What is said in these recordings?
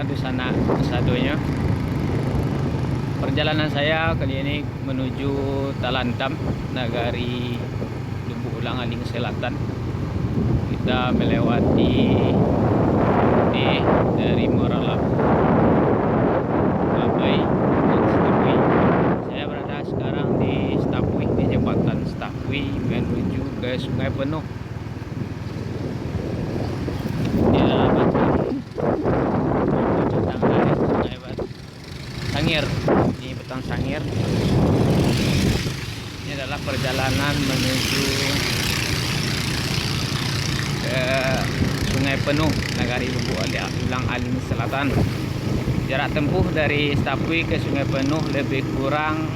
kan di sana satunya. Perjalanan saya kali ini menuju Talantam, Nagari Lubuk Ulang Aling Selatan. Kita melewati dari Moralabu, Babai, dan Stapui. Saya berada sekarang di Stapui, di jembatan Stapui menuju ke Sungai Penuh. Di dalam Betang Sangir. Ini Betang Sangir. Ini adalah perjalanan menuju ke Sungai Penuh, Nagari Lubuk Ulang Aling Selatan. Jarak tempuh dari Stapui ke Sungai Penuh lebih kurang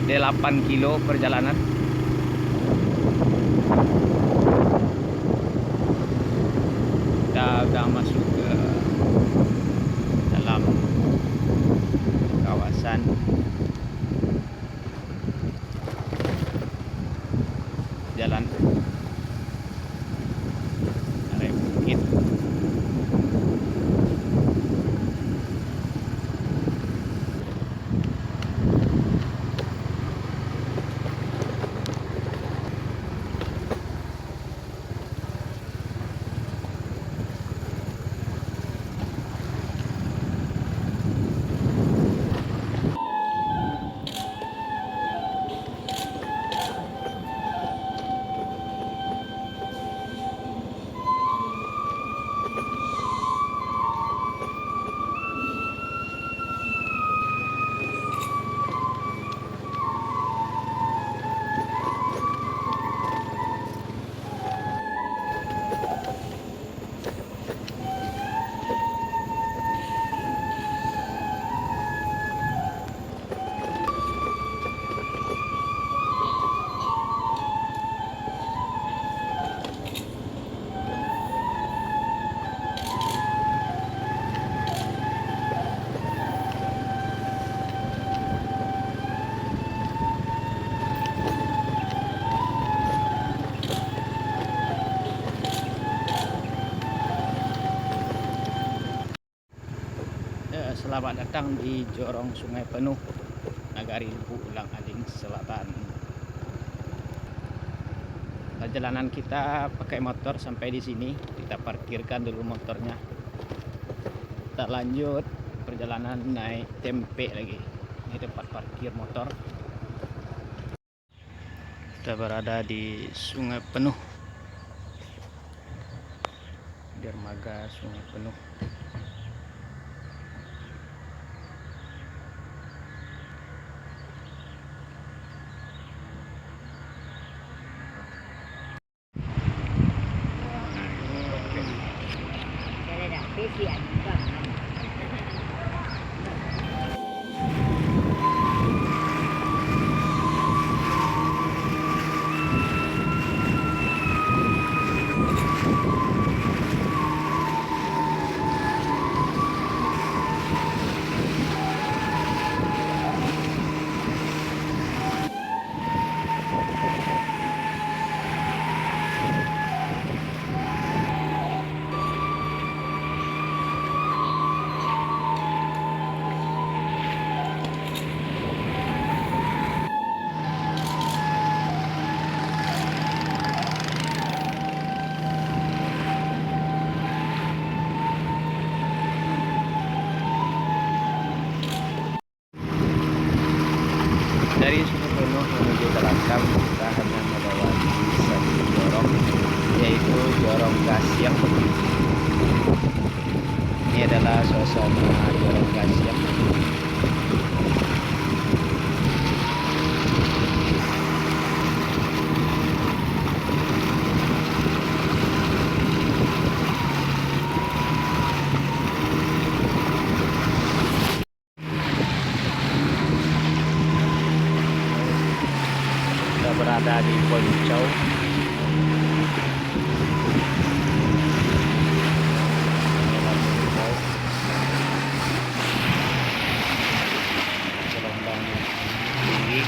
8 kilo perjalanan. Kita sudah masuk ke dalam kawasan jalan area bukit. Selamat datang di Jorong Sungai Penuh, Nagari Lubuk Ulang Aling Selatan. Perjalanan kita pakai motor sampai di sini. Kita parkirkan dulu motornya. Kita lanjut perjalanan naik Tempe lagi. Ini tempat parkir motor. Kita berada di Sungai Penuh, dermaga Sungai Penuh. Dari Sungai Penuh menuju Talantam kita hanya melewati satu jorong, yaitu Jorong Gasiang. Ini adalah suasana Jorong Gasiang. Kita berada di Poncau. Gelombangnya tinggi.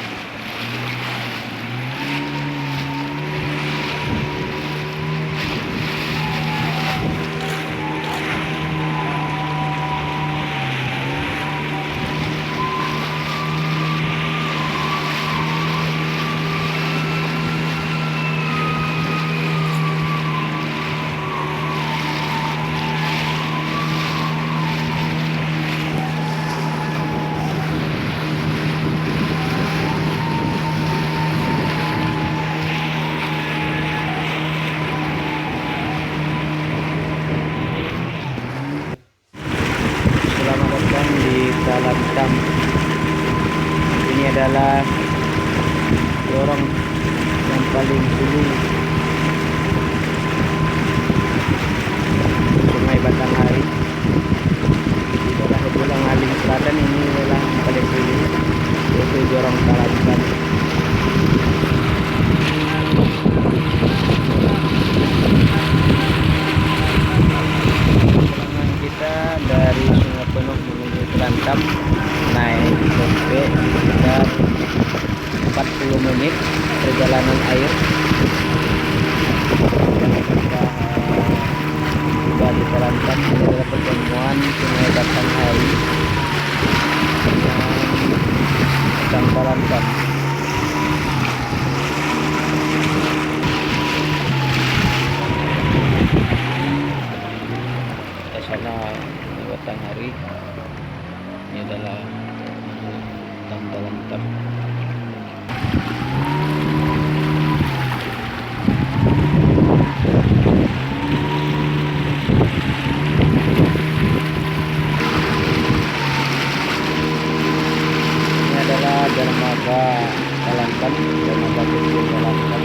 adalah lorong yang paling hulu Sungai Batanghari. Di daerah Hubungan Aling Selatan ini adalah yang paling hulu, yaitu Jorong Talantan. Perjalanan kita dari Sungai Penuh menuju Kelantan naik tempe sekitar 40 menit perjalanan air. Kita tiba di Kelantan. Ini adalah pertemuan Sungai Batanghari dan Kelantan. Sana di Batanghari, ini adalah Kelantan. Ini adalah dermaga Kelantan, dermaga kecil Kelantan.